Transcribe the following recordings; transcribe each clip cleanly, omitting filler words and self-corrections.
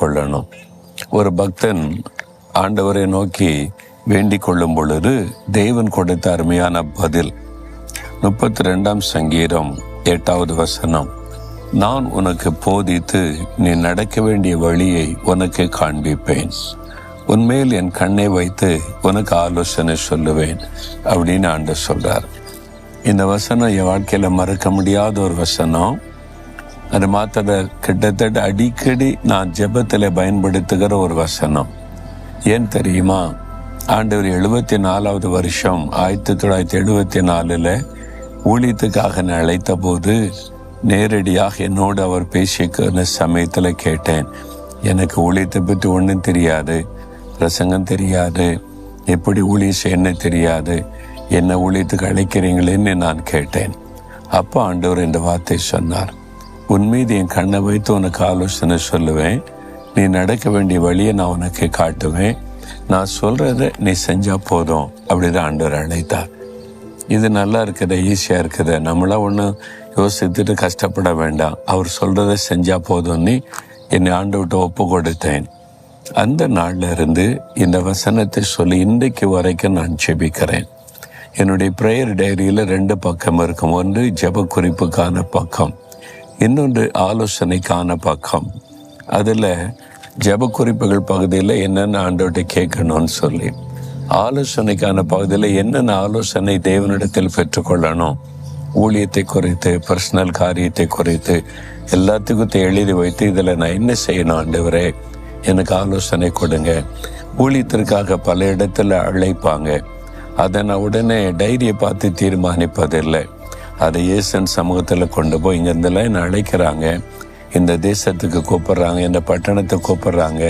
கொள்ளணும். ஒரு பக்தன் ஆண்டவரை நோக்கி வேண்டிக் கொள்ளும் பொழுது தேவன் கொடுத்த அருமையான பதில். 32ஆம் சங்கீதம் 8வது வசனம், நான் உனக்கு போதித்து நீ நடக்க வேண்டிய வழியை உனக்கு காண்பிப்பேன், உன்மேல் என் கண்ணை வைத்து உனக்கு ஆலோசனை சொல்லுவேன் அப்படின்னு ஆண்டவர் சொல்றார். இந்த வசனம் என் வாழ்க்கையில மறக்க முடியாத ஒரு வசனம். அது மாத்திர கிட்டத்தட்ட அடிக்கடி நான் ஜெபத்தில் பயன்படுத்துகிற ஒரு வசனம். ஏன் தெரியுமா? ஆண்டவர் 74வது வருஷம் 1974 ஊழியத்துக்காக நான் அழைத்த போது நேரடியாக என்னோடு அவர் பேசிக்கிற சமயத்தில் கேட்டேன். எனக்கு ஊழியத்தை பற்றி ஒன்றும் தெரியாது, பிரசங்கம் தெரியாது, எப்படி ஊழியம் செய்யணும் தெரியாது, என்ன ஊழியத்துக்கு அழைக்கிறீங்களேன்னு நான் கேட்டேன். அப்போ ஆண்டவர் இந்த வார்த்தை சொன்னார், உன் மீது என் கண்ணை வைத்து உனக்கு ஆலோசனை சொல்லுவேன், நீ நடக்க வேண்டிய வழியை நான் உனக்கு காட்டுவேன், நான் சொல்றத நீ செஞ்சா போதும் அப்படிதான் ஆண்டவர் அழைத்தார். இது நல்லா இருக்குது, ஈஸியாக இருக்குது, நம்மளா ஒன்றும் யோசித்துட்டு கஷ்டப்பட வேண்டாம், அவர் சொல்றதை செஞ்சா போதும்னு என்னை ஆண்டவர்கிட்ட ஒப்பு கொடுத்தேன். அந்த நாள்ல இருந்து இந்த வசனத்தை சொல்லி இன்றைக்கு வரைக்கும் நான் ஜெபிக்கிறேன். என்னுடைய ப்ரேயர் டைரியில் 2 பக்கம் இருக்கும். ஒன்று ஜெப குறிப்புக்கான பக்கம், இன்னொன்று ஆலோசனைக்கான பக்கம். அதில் ஜெப குறிப்புகள் பகுதியில் என்னென்ன ஆண்டவர்கிட்ட கேட்கணும்னு சொல்லி, ஆலோசனைக்கான பகுதியில் என்னென்ன ஆலோசனை தேவனிடத்தில் பெற்றுக்கொள்ளணும், ஊழியத்தை குறித்து, பர்சனல் காரியத்தை குறித்து எல்லாத்துக்கும் எழுதி வைத்து இதில் நான் என்ன செய்யணும் ஆண்டவரே எனக்கு ஆலோசனை கொடுங்க. ஊழியத்திற்காக பல இடத்துல அழைப்பாங்க, அதை நான் உடனே டைரியை பார்த்து தீர்மானிப்பதில்லை. அதை இயேசன் சமூகத்தில் கொண்டு போய் இங்கேருந்தெல்லாம் என்னை அழைக்கிறாங்க, இந்த தேசத்துக்கு கூப்பிட்றாங்க, இந்த பட்டணத்துக்கு கூப்பிட்றாங்க,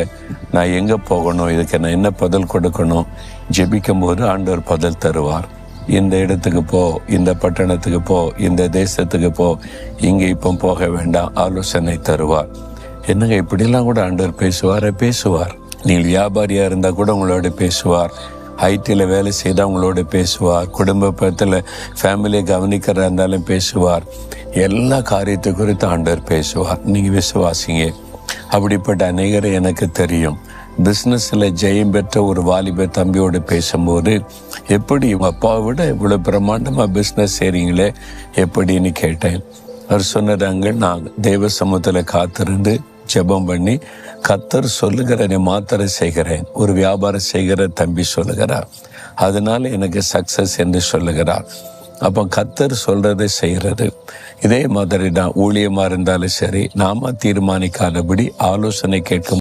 நான் எங்கே போகணும், இதுக்கு நான் என்ன பதில் கொடுக்கணும், ஜெபிக்கும் போது ஆண்டவர் பதில் தருவார். இந்த இடத்துக்கு போ, இந்த பட்டணத்துக்கு போ, இந்த தேசத்துக்கு போ, இங்கே இப்போ போக வேண்டாம், ஆலோசனை தருவார். என்னங்க இப்படிலாம் கூட ஆண்டவர் பேசுவார். நீங்கள் வியாபாரியாக இருந்தால் கூட உங்களோட பேசுவார், ஐடியில் வேலை செய்தால் உங்களோட பேசுவார், குடும்பத்தில் ஃபேமிலியை கவனிக்கிறதா இருந்தாலும் பேசுவார், எல்லா காரியத்தை குறித்து ஆண்டவர் பேசுவார். நீங்கள் விசுவாசிங்க. அப்படிப்பட்ட அநேகரை எனக்கு தெரியும். பிஸ்னஸில் ஜெயம் பெற்ற ஒரு வாலிப தம்பியோடு பேசும்போது, எப்படி உங்கள் அப்பாவை விட இவ்வளோ பிரம்மாண்டமாக பிஸ்னஸ் செய்கிறீங்களே எப்படின்னு கேட்டேன். அவர் சொன்னதாங்க, நான் தெய்வ சமூகத்தில் காத்திருந்து ஜெபம் பண்ணி கர்த்தர் சொல்லுகிறதை மாத்திரை செய்கிறேன். ஒரு வியாபாரம் செய்கிற தம்பி சொல்லுகிறார், அதனால எனக்கு சக்சஸ் என்று சொல்லுகிறார். அப்போ கர்த்தர் சொல்றதை செய்கிறது. இதே மாதிரி தான் ஊழியமாக இருந்தாலும் சரி, நாம தீர்மானிக்காதபடி ஆலோசனை கேட்க